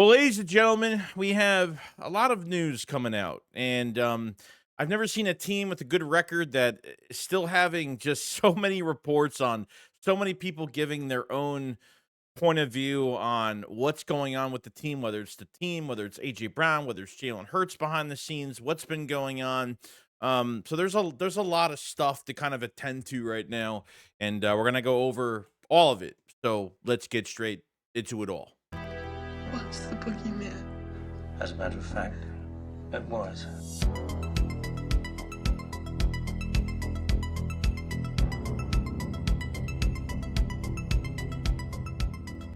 Well, ladies and gentlemen, we have a lot of news coming out, and I've never seen a team with a good record that is still having just so many reports on so many people giving their own point of view on what's going on with the team, whether it's the team, whether it's AJ Brown, whether it's Jalen Hurts behind the scenes, what's been going on. So there's a lot of stuff to kind of attend to right now, and we're gonna go over all of it. So let's get straight into it all. What's the boogeyman? As a matter of fact, it was.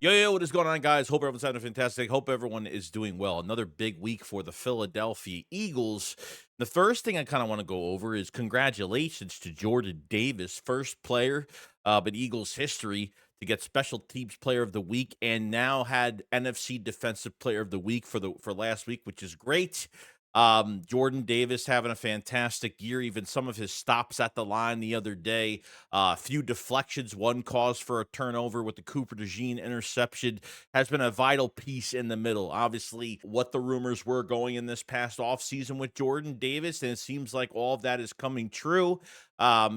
Yo, what is going on, guys? Hope everyone's having a fantastic. Hope everyone is doing well. Another big week for the Philadelphia Eagles. The first thing I kind of want to go over is congratulations to Jordan Davis, first player in Eagles history to get Special Teams Player of the Week, and now had NFC Defensive Player of the Week for last week, which is great. Jordan Davis having a fantastic year. Even some of his stops at the line the other day, a few deflections, one cause for a turnover with the Cooper DeSean interception, has been a vital piece in the middle. Obviously, what the rumors were going in this past offseason with Jordan Davis, and it seems like all of that is coming true.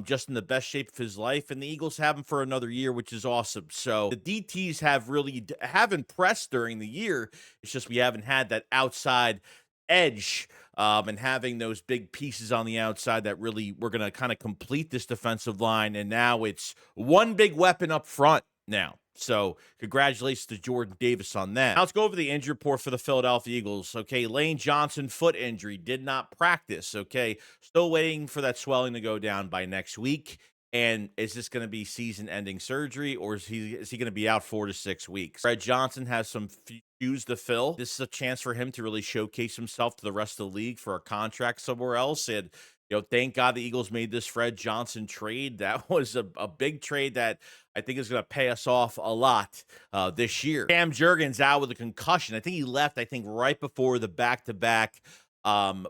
Just in the best shape of his life, and the Eagles have him for another year, which is awesome. So the DTs have really have impressed during the year. It's just we haven't had that outside edge, and having those big pieces on the outside that really we're going to kind of complete this defensive line. And now it's one big weapon up front now. So congratulations to Jordan Davis on that. Now let's go over the injury report for the Philadelphia Eagles. Okay, Lane Johnson, foot injury, did not practice. Okay, still waiting for that swelling to go down by next week. And is this going to be season-ending surgery, or is he going to be out 4 to 6 weeks? Fred Johnson has some shoes to fill. This is a chance for him to really showcase himself to the rest of the league for a contract somewhere else. And thank God the Eagles made this Fred Johnson trade. That was a big trade that I think is going to pay us off a lot this year. Cam Jurgens out with a concussion. I think he left, right before the back-to-back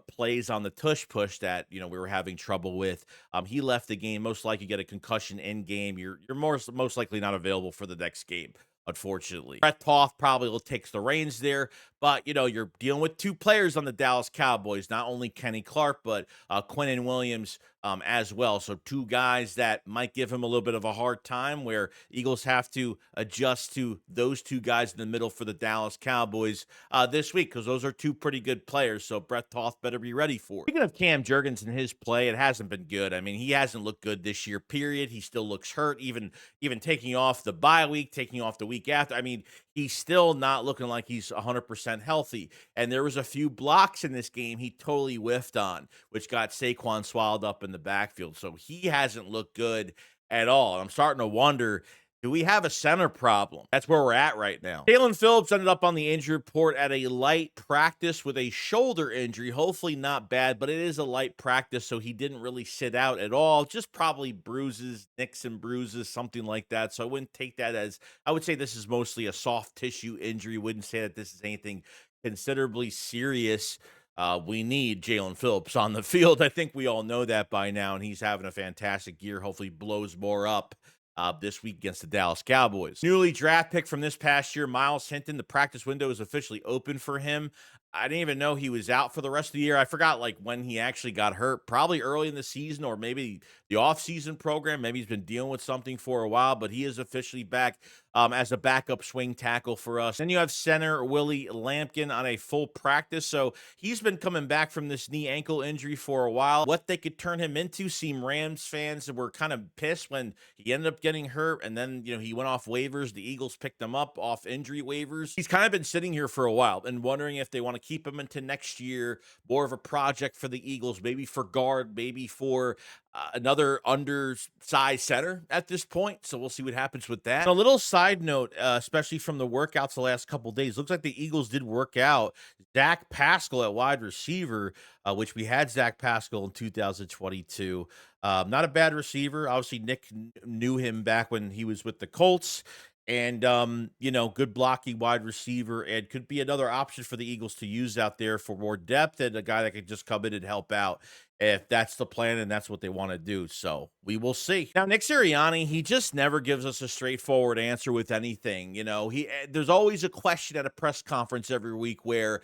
plays on the tush push that we were having trouble with. He left the game. Most likely get a concussion in game. You're most likely not available for the next game, unfortunately. Brett Toth probably will take the reins there, but you're dealing with two players on the Dallas Cowboys, not only Kenny Clark, but Quinnen Williams as well. So two guys that might give him a little bit of a hard time, where Eagles have to adjust to those two guys in the middle for the Dallas Cowboys this week, because those are two pretty good players. So Brett Toth better be ready for it. Speaking of Cam Jurgens and his play, it hasn't been good. I mean, he hasn't looked good this year, period. He still looks hurt, even taking off the bye week, taking off the week after. I mean, he's still not looking like he's 100% healthy. And there was a few blocks in this game he totally whiffed on, which got Saquon swallowed up in the backfield. So he hasn't looked good at all. I'm starting to wonder, do we have a center problem? That's where we're at right now. Jalen Phillips ended up on the injury report at a light practice with a shoulder injury. Hopefully not bad, but it is a light practice, so he didn't really sit out at all. Just probably bruises, nicks and bruises, something like that. So I wouldn't take that as, I would say this is mostly a soft tissue injury. Wouldn't say that this is anything considerably serious. We need Jalen Phillips on the field. I think we all know that by now, and he's having a fantastic year. Hopefully blows more up this week against the Dallas Cowboys. Newly draft pick from this past year, Miles Hinton. The practice window is officially open for him. I didn't even know he was out for the rest of the year. I forgot when he actually got hurt, probably early in the season, or maybe the off-season program. Maybe he's been dealing with something for a while, but he is officially back as a backup swing tackle for us. Then you have center Willie Lampkin on a full practice. So he's been coming back from this knee ankle injury for a while. What they could turn him into, seem Rams fans were kind of pissed when he ended up getting hurt, and then he went off waivers. The Eagles picked him up off injury waivers. He's kind of been sitting here for a while and wondering if they want to keep him into next year, more of a project for the Eagles, maybe for guard, maybe for another undersized center at this point. So we'll see what happens with that. And a little side note, especially from the workouts the last couple of days, looks like the Eagles did work out Zach Pascal at wide receiver, which we had Zach Pascal in 2022. Not a bad receiver. Obviously, Nick knew him back when he was with the Colts. And, good blocking wide receiver, and could be another option for the Eagles to use out there for more depth, and a guy that could just come in and help out if that's the plan and that's what they want to do. So we will see. Now, Nick Sirianni, he just never gives us a straightforward answer with anything. There's always a question at a press conference every week where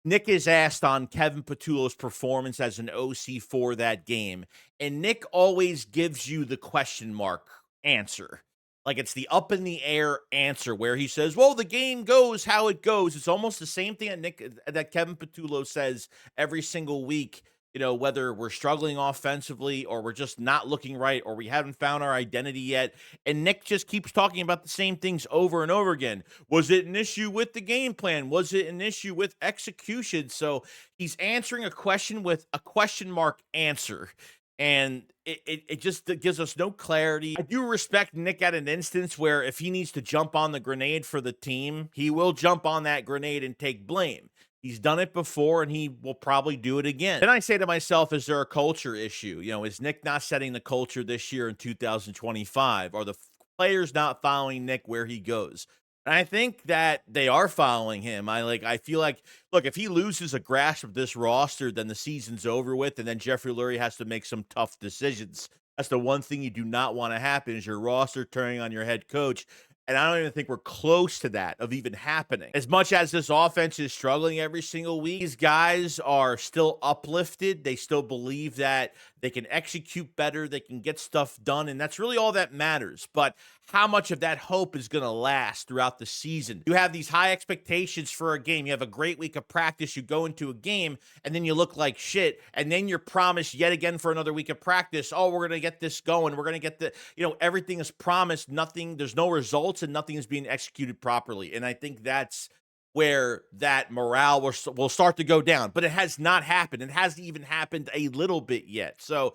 Nick is asked on Kevin Patullo's performance as an OC for that game, and Nick always gives you the question mark answer. Like, it's the up in the air answer where he says, "Well, the game goes how it goes." It's almost the same thing that Kevin Patullo says every single week. Whether we're struggling offensively or we're just not looking right or we haven't found our identity yet. And Nick just keeps talking about the same things over and over again. Was it an issue with the game plan? Was it an issue with execution? So he's answering a question with a question mark answer. And it just gives us no clarity. I do respect Nick at an instance where if he needs to jump on the grenade for the team, he will jump on that grenade and take blame. He's done it before, and he will probably do it again. Then I say to myself, is there a culture issue? Is Nick not setting the culture this year in 2025? Are the players not following Nick where he goes? And I think that they are following him. I feel like, look, if he loses a grasp of this roster, then the season's over with, and then Jeffrey Lurie has to make some tough decisions. That's the one thing you do not want to happen is your roster turning on your head coach. And I don't even think we're close to that of even happening. As much as this offense is struggling every single week, these guys are still uplifted. They still believe that they can execute better. They can get stuff done. And that's really all that matters. But how much of that hope is going to last throughout the season? You have these high expectations for a game. You have a great week of practice. You go into a game and then you look like shit. And then you're promised yet again for another week of practice. Oh, we're going to get this going. We're going to get everything is promised. Nothing, there's no results and nothing is being executed properly. And I think that's where that morale will start to go down. But it has not happened. It hasn't even happened a little bit yet. So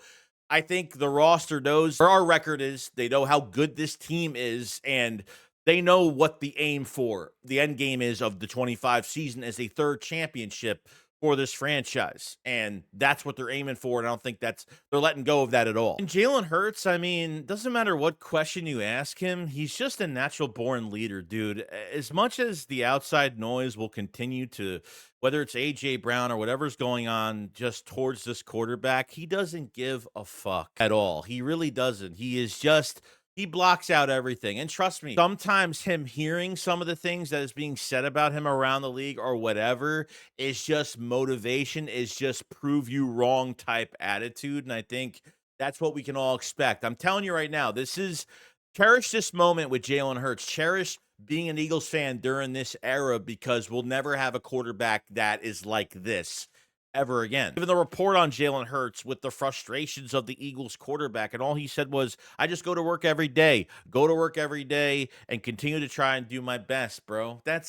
I think the roster knows where our record is. They know how good this team is, and they know what the aim for the end game is of the 25 season as a third championship for this franchise. And that's what they're aiming for. And I don't think they're letting go of that at all. And Jalen Hurts, doesn't matter what question you ask him, he's just a natural born leader, dude. As much as the outside noise will continue to, whether it's AJ Brown or whatever's going on just towards this quarterback, he doesn't give a fuck at all. He really doesn't. He blocks out everything. And trust me, sometimes him hearing some of the things that is being said about him around the league or whatever is just motivation, is just prove you wrong type attitude. And I think that's what we can all expect. I'm telling you right now, cherish this moment with Jalen Hurts. Cherish being an Eagles fan during this era because we'll never have a quarterback that is like this ever again. Even the report on Jalen Hurts with the frustrations of the Eagles quarterback, and all he said was, "I just go to work every day, and continue to try and do my best, bro." I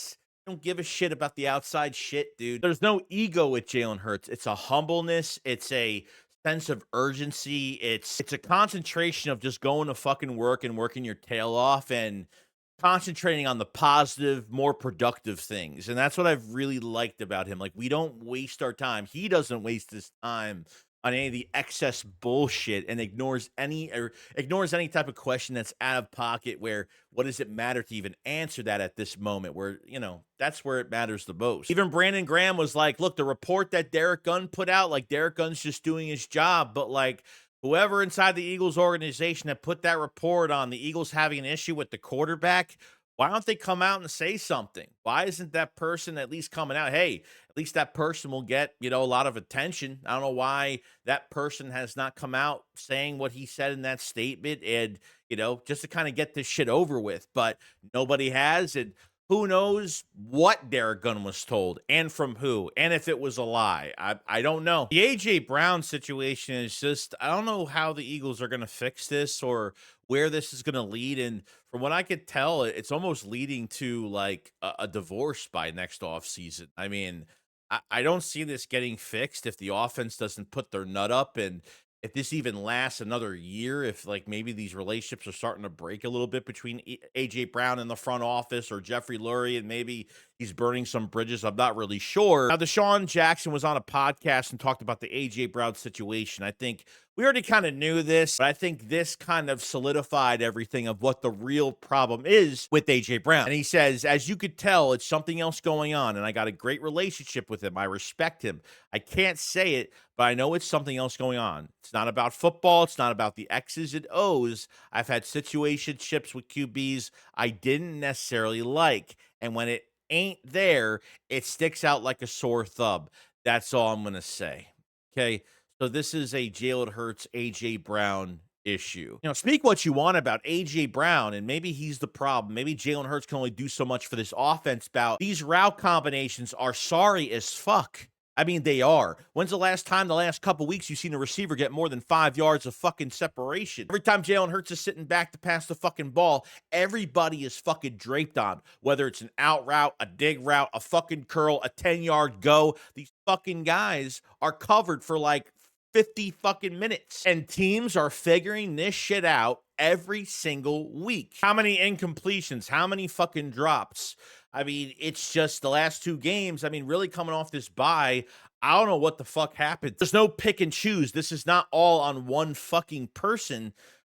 don't give a shit about the outside shit, dude. There's no ego with Jalen Hurts. It's a humbleness. It's a sense of urgency. It's a concentration of just going to fucking work and working your tail off and concentrating on the positive, more productive things. And that's what I've really liked about him. Like, we don't waste our time. He doesn't waste his time on any of the excess bullshit and ignores any type of question that's out of pocket where what does it matter to even answer that at this moment where, that's where it matters the most. Even Brandon Graham was like, look, the report that Derek Gunn put out, like Derek Gunn's just doing his job, but like whoever inside the Eagles organization that put that report on the Eagles having an issue with the quarterback, why don't they come out and say something? Why isn't that person at least coming out? Hey, at least that person will get, a lot of attention. I don't know why that person has not come out saying what he said in that statement and, just to kind of get this shit over with. But nobody has. And who knows what Derek Gunn was told and from who, and if it was a lie. I don't know. The A.J. Brown situation is just, I don't know how the Eagles are going to fix this or where this is going to lead. And from what I could tell, it's almost leading to like a divorce by next offseason. I don't see this getting fixed if the offense doesn't put their nut up, and if this even lasts another year, if like maybe these relationships are starting to break a little bit between AJ Brown in the front office or Jeffrey Lurie, and maybe he's burning some bridges. I'm not really sure. Now, DeSean Jackson was on a podcast and talked about the AJ Brown situation. I think we already kind of knew this, but I think this kind of solidified everything of what the real problem is with AJ Brown. And he says, as you could tell, it's something else going on, and I got a great relationship with him. I respect him. I can't say it, but I know it's something else going on. It's not about football. It's not about the X's and O's. I've had situationships with QBs I didn't necessarily like, and when it ain't there, it sticks out like a sore thumb. That's all I'm going to say. Okay. So this is a Jalen Hurts, AJ Brown issue. Speak what you want about AJ Brown, and maybe he's the problem. Maybe Jalen Hurts can only do so much for this offense bout. These route combinations are sorry as fuck. I mean, they are. When's the last time, the last couple weeks, you've seen a receiver get more than 5 yards of fucking separation? Every time Jalen Hurts is sitting back to pass the fucking ball, everybody is fucking draped on. Whether it's an out route, a dig route, a fucking curl, a 10-yard go, these fucking guys are covered for like 50 fucking minutes. And teams are figuring this shit out every single week. How many incompletions? How many fucking drops? I mean, it's just the last 2 games. I mean, really coming off this bye, I don't know what the fuck happened. There's no pick and choose. This is not all on one fucking person,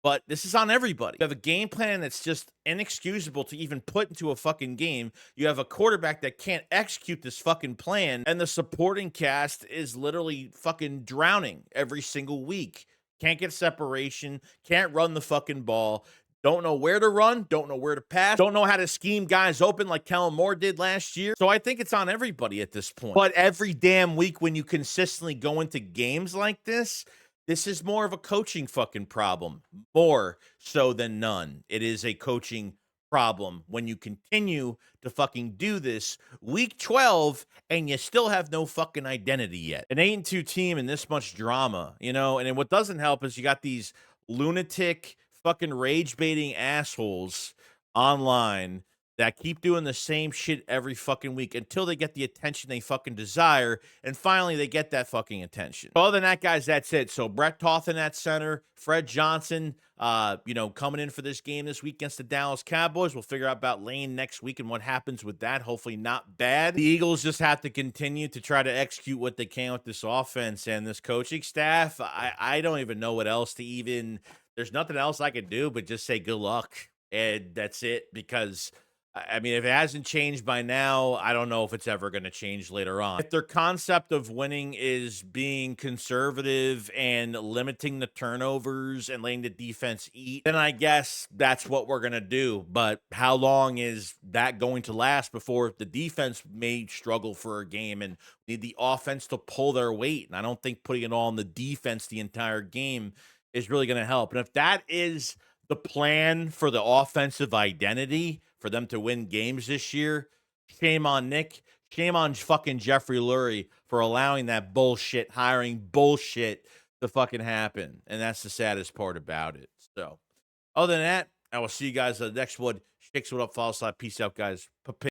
but this is on everybody. You have a game plan that's just inexcusable to even put into a fucking game. You have a quarterback that can't execute this fucking plan, and the supporting cast is literally fucking drowning every single week. Can't get separation, can't run the fucking ball. Don't know where to run, don't know where to pass, don't know how to scheme guys open like Kellen Moore did last year. So I think it's on everybody at this point. But every damn week when you consistently go into games like this is more of a coaching fucking problem, more so than none. It is a coaching problem when you continue to fucking do this week 12 and you still have no fucking identity yet. An 8-2 team and this much drama, and then what doesn't help is you got these lunatic fucking rage baiting assholes online that keep doing the same shit every fucking week until they get the attention they fucking desire, and finally they get that fucking attention. Other than that, guys, that's it. So Brett Toth in that center, Fred Johnson, coming in for this game this week against the Dallas Cowboys. We'll figure out about Lane next week and what happens with that. Hopefully not bad. The Eagles just have to continue to try to execute what they can with this offense and this coaching staff. I don't even know what else to even... There's nothing else I could do but just say good luck, and that's it, because I mean, if it hasn't changed by now, I don't know if it's ever going to change later on. If their concept of winning is being conservative and limiting the turnovers and letting the defense eat, then I guess that's what we're going to do. But how long is that going to last before the defense may struggle for a game and need the offense to pull their weight? And I don't think putting it all on the defense the entire game is really going to help. And if that is the plan for the offensive identity for them to win games this year, shame on Nick. Shame on fucking Jeffrey Lurie for allowing that bullshit, hiring bullshit to fucking happen. And that's the saddest part about it. So, other than that, I will see you guys on the next one. Shakes what up, follow slide. Peace out, guys.